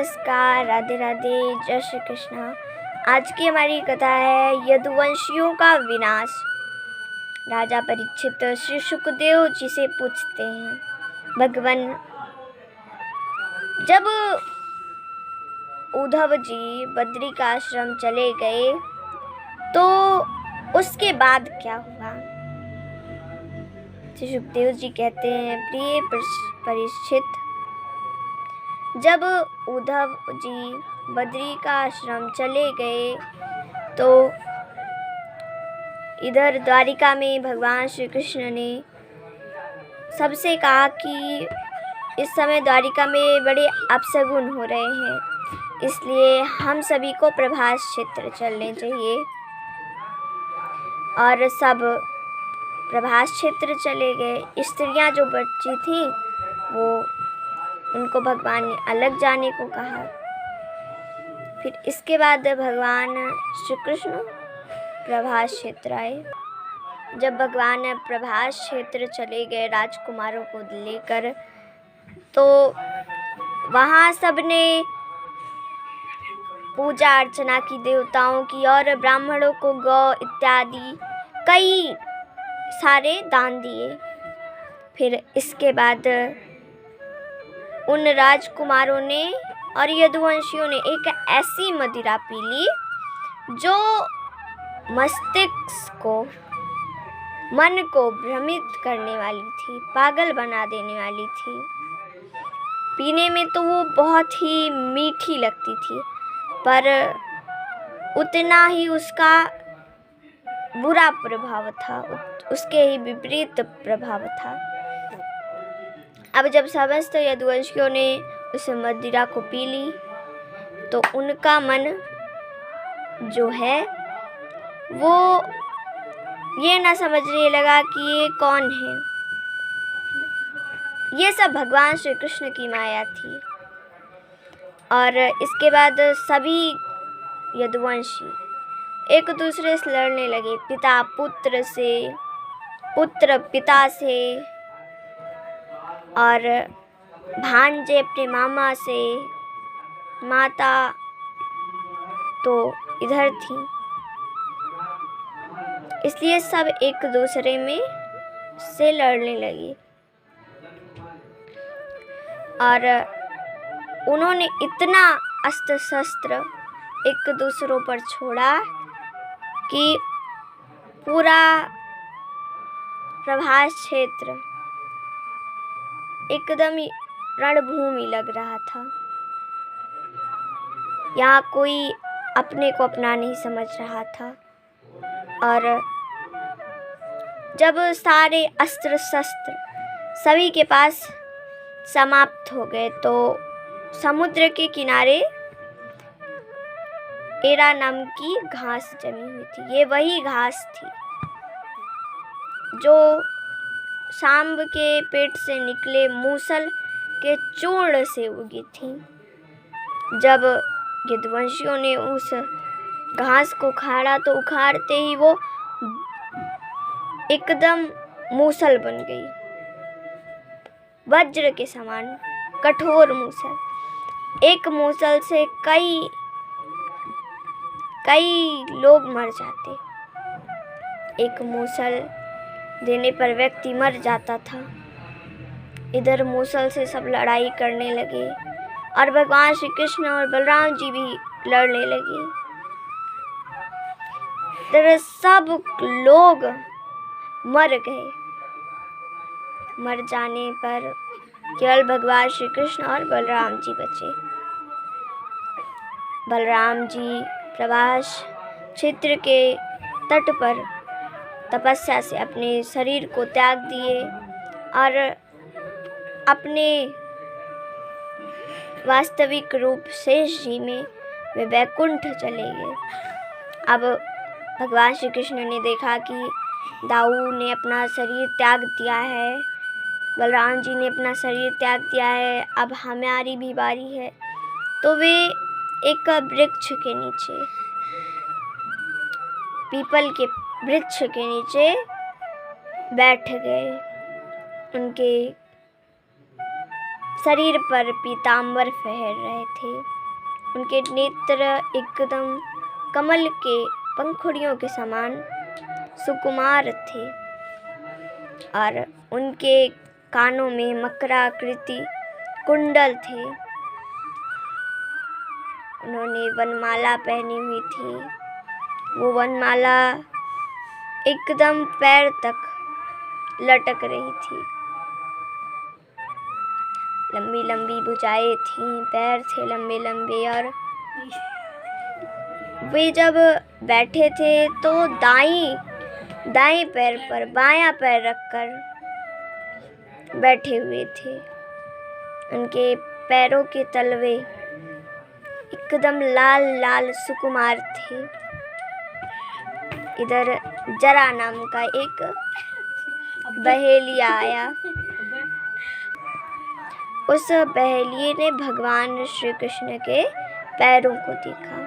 नमस्कार, राधे राधे, जय श्री कृष्णा। आज की हमारी कथा है यदुवंशियों का विनाश। राजा परीक्षित श्री सुखदेव जी से पूछते हैं, भगवान, जब उद्धव जी बद्री का आश्रम चले गए तो उसके बाद क्या हुआ? श्री सुखदेव जी कहते हैं, प्रिय परीक्षित, जब उद्धव जी बद्री का आश्रम चले गए तो इधर द्वारिका में भगवान श्री कृष्ण ने सबसे कहा कि इस समय द्वारिका में बड़े अपशगुन हो रहे हैं, इसलिए हम सभी को प्रभास क्षेत्र चलने चाहिए। और सब प्रभास क्षेत्र चले गए। स्त्रियां जो बची थीं वो उनको भगवान ने अलग जाने को कहा। फिर इसके बाद भगवान श्री कृष्ण प्रभास क्षेत्र आए। जब भगवान प्रभास क्षेत्र चले गए राजकुमारों को लेकर, तो वहाँ सबने पूजा अर्चना की देवताओं की और ब्राह्मणों को गौ इत्यादि कई सारे दान दिए। फिर इसके बाद उन राजकुमारों ने और यदुवंशियों ने एक ऐसी मदिरा पी ली जो मस्तिष्क को, मन को भ्रमित करने वाली थी, पागल बना देने वाली थी। पीने में तो वो बहुत ही मीठी लगती थी, पर उतना ही उसका बुरा प्रभाव था, उसके ही विपरीत प्रभाव था। अब जब समस्त यदुवंशियों ने उस मदिरा को पी ली तो उनका मन जो है वो ये ना समझने लगा कि ये कौन है। ये सब भगवान श्री कृष्ण की माया थी। और इसके बाद सभी यदुवंशी एक दूसरे से लड़ने लगे, पिता पुत्र से, पुत्र पिता से, और भांजे अपने मामा से, माता तो इधर थी। इसलिए सब एक दूसरे में से लड़ने लगे और उन्होंने इतना अस्त्र शस्त्र एक दूसरों पर छोड़ा कि पूरा प्रभास क्षेत्र एकदम रणभूमि लग रहा था। यहाँ कोई अपने को अपना नहीं समझ रहा था। और जब सारे अस्त्र शस्त्र सभी के पास समाप्त हो गए तो समुद्र के किनारे एरा नाम की घास जमी हुई थी। ये वही घास थी जो सांब के पेट से निकले मूसल के चूर्ण से उगी थी। जब यदुवंशियों ने उस घास को उखाड़ा तो उखाड़ते ही वो एकदम मूसल बन गई, वज्र के समान कठोर मूसल। एक मूसल से कई लोग मर जाते। एक मूसल देने पर व्यक्ति मर जाता था। इधर मूसल से सब लड़ाई करने लगे और भगवान श्री कृष्ण और बलराम जी भी लड़ने लगे। इधर सब लोग मर गए। मर जाने पर केवल भगवान श्री कृष्ण और बलराम जी बचे। बलराम जी प्रभास क्षेत्र के तट पर तपस्या से अपने शरीर को त्याग दिए और अपने वास्तविक रूप शेष जी में वे वैकुंठ चले गए। अब भगवान श्री कृष्ण ने देखा कि दाऊ ने अपना शरीर त्याग दिया है, बलराम जी ने अपना शरीर त्याग दिया है, अब हमारी भी बारी है। तो वे एक वृक्ष के नीचे, पीपल के वृक्ष के नीचे बैठ गए। उनके शरीर पर पीतांबर फहर रहे थे। उनके नेत्र एकदम कमल के पंखुड़ियों के समान सुकुमार थे और उनके कानों में मकराकृति कुंडल थे। उन्होंने वनमाला पहनी हुई थी। वो वनमाला एकदम पैर तक लटक रही थी। लंबी लंबी भुजाएं थीं, पैर थे लंबे लंबे, और वे जब बैठे थे तो दाएं पैर पर बायां पैर रखकर बैठे हुए थे। उनके पैरों के तलवे एकदम लाल लाल सुकुमार थे। इधर जरा नाम का एक बहेलिया आया। उस बहेलिये ने भगवान श्री कृष्ण के पैरों को देखा।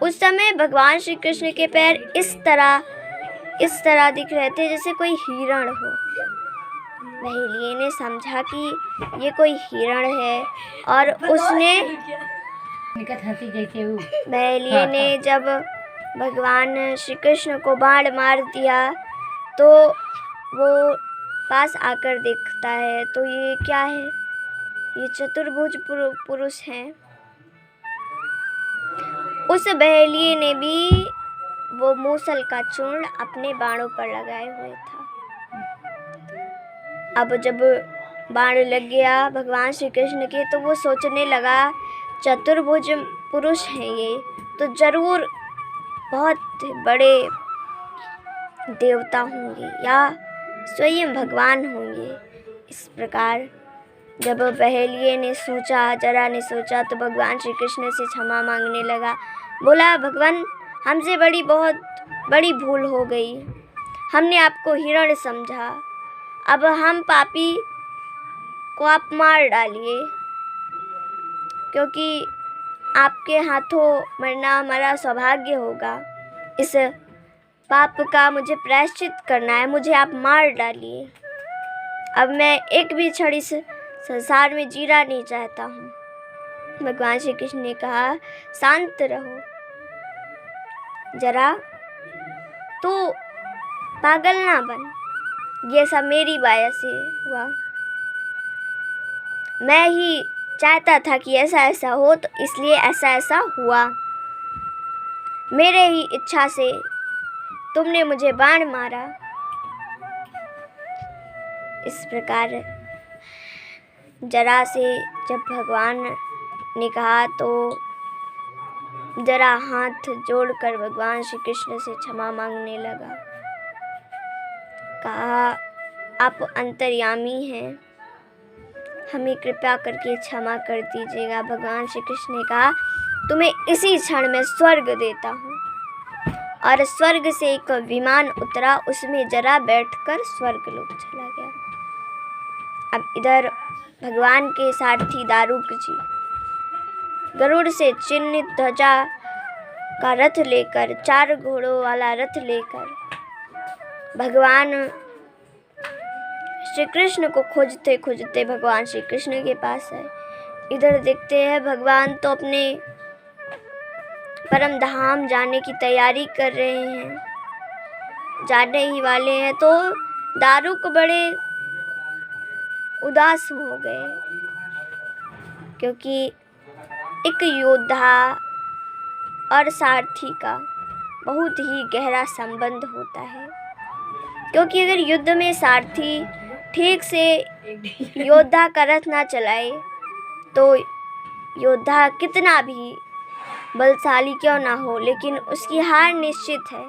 उस समय भगवान श्री कृष्ण के पैर इस तरह दिख रहे थे जैसे कोई हिरण हो। बहेलिये ने समझा कि ये कोई हिरण है और उसने बहेलिये ने जब भगवान श्री कृष्ण को बाण मार दिया तो वो पास आकर देखता है तो ये क्या है? ये चतुर्भुज पुरुष हैं। उस बहेलिये ने भी वो मूसल का चूर्ण अपने बाणों पर लगाए हुए था। अब जब बाण लग गया भगवान श्री कृष्ण के तो वो सोचने लगा चतुर्भुज पुरुष हैं ये तो जरूर बहुत बड़े देवता होंगे या स्वयं भगवान होंगे। इस प्रकार जब बहेलिये ने सोचा, जरा ने सोचा तो भगवान श्री कृष्ण से क्षमा मांगने लगा। बोला, भगवान हमसे बहुत बड़ी भूल हो गई। हमने आपको हिरण समझा। अब हम पापी को आप मार डालिए, क्योंकि आपके हाथों मरना हमारा सौभाग्य होगा। इस पाप का मुझे प्रायश्चित करना है, मुझे आप मार डालिए। अब मैं एक भी क्षण इस संसार में जीना नहीं चाहता हूँ। भगवान श्री कृष्ण ने कहा, शांत रहो जरा, तू पागल ना बन। ये सब मेरी वजह से हुआ। मैं ही चाहता था कि ऐसा हो तो इसलिए ऐसा हुआ। मेरे ही इच्छा से तुमने मुझे बाण मारा। इस प्रकार जरा से जब भगवान ने कहा तो जरा हाथ जोड़कर भगवान श्री कृष्ण से क्षमा मांगने लगा। कहा, आप अंतर्यामी हैं, हमें कृपया करके क्षमा कर दीजिएगा। भगवान श्री कृष्ण ने कहा, तुम्हें इसी क्षण में स्वर्ग देता हूँ। और स्वर्ग से एक विमान उतरा, उसमें जरा बैठकर स्वर्ग लोक चला गया। अब इधर भगवान के सारथी दारुक जी गरुड़ से चिन्हित ध्वजा का रथ लेकर, 4 घोड़ों वाला रथ लेकर भगवान श्री कृष्ण को खोजते खोजते भगवान श्री कृष्ण के पास है। इधर देखते हैं भगवान तो अपने परम धाम जाने की तैयारी कर रहे हैं, जाने ही वाले हैं। तो दारुक बड़े उदास हो गए, क्योंकि एक योद्धा और सारथी का बहुत ही गहरा संबंध होता है। क्योंकि अगर युद्ध में सारथी ठीक से योद्धा का रथ ना चलाए तो योद्धा कितना भी बलशाली क्यों ना हो, लेकिन उसकी हार निश्चित है।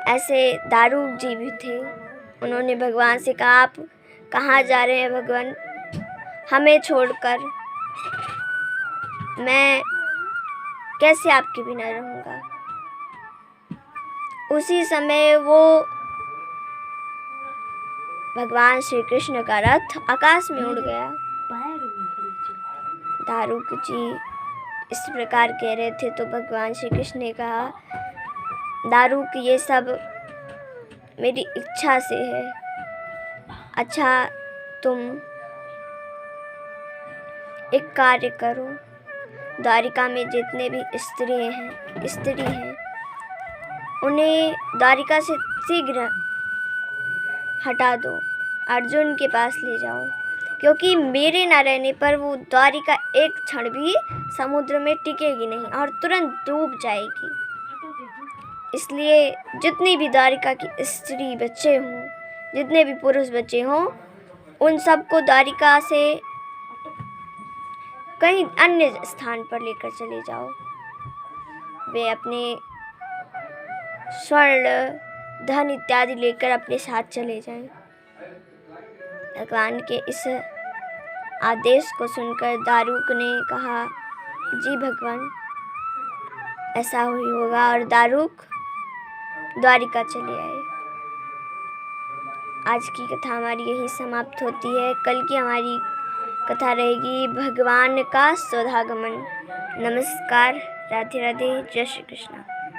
ऐसे दारुक जी भी थे। उन्होंने भगवान से कहा, आप कहाँ जा रहे हैं भगवान, हमें छोड़कर? मैं कैसे आपके बिना रहूँगा। उसी समय वो भगवान श्री कृष्ण का रथ आकाश में उड़ गया। दारुक जी इस प्रकार कह रहे थे तो भगवान श्री कृष्ण ने कहा, दारुक ये सब मेरी इच्छा से है। अच्छा, तुम एक कार्य करो, द्वारिका में जितने भी स्त्री हैं उन्हें द्वारिका से शीघ्र हटा दो, अर्जुन के पास ले जाओ, क्योंकि मेरे न रहने पर वो द्वारिका एक क्षण भी समुद्र में टिकेगी नहीं और तुरंत डूब जाएगी। इसलिए जितनी भी द्वारिका की स्त्री बच्चे हों, जितने भी पुरुष बच्चे हों, उन सबको द्वारिका से कहीं अन्य स्थान पर लेकर चले जाओ। वे अपने स्वर्ण धन इत्यादि लेकर अपने साथ चले जाएं। भगवान के इस आदेश को सुनकर दारुक ने कहा, जी भगवान, ऐसा ही होगा, और दारुक द्वारिका चले आए। आज की कथा हमारी यही समाप्त होती है। कल की हमारी कथा रहेगी भगवान का स्वधागमन। नमस्कार, राधे राधे, जय श्री कृष्ण।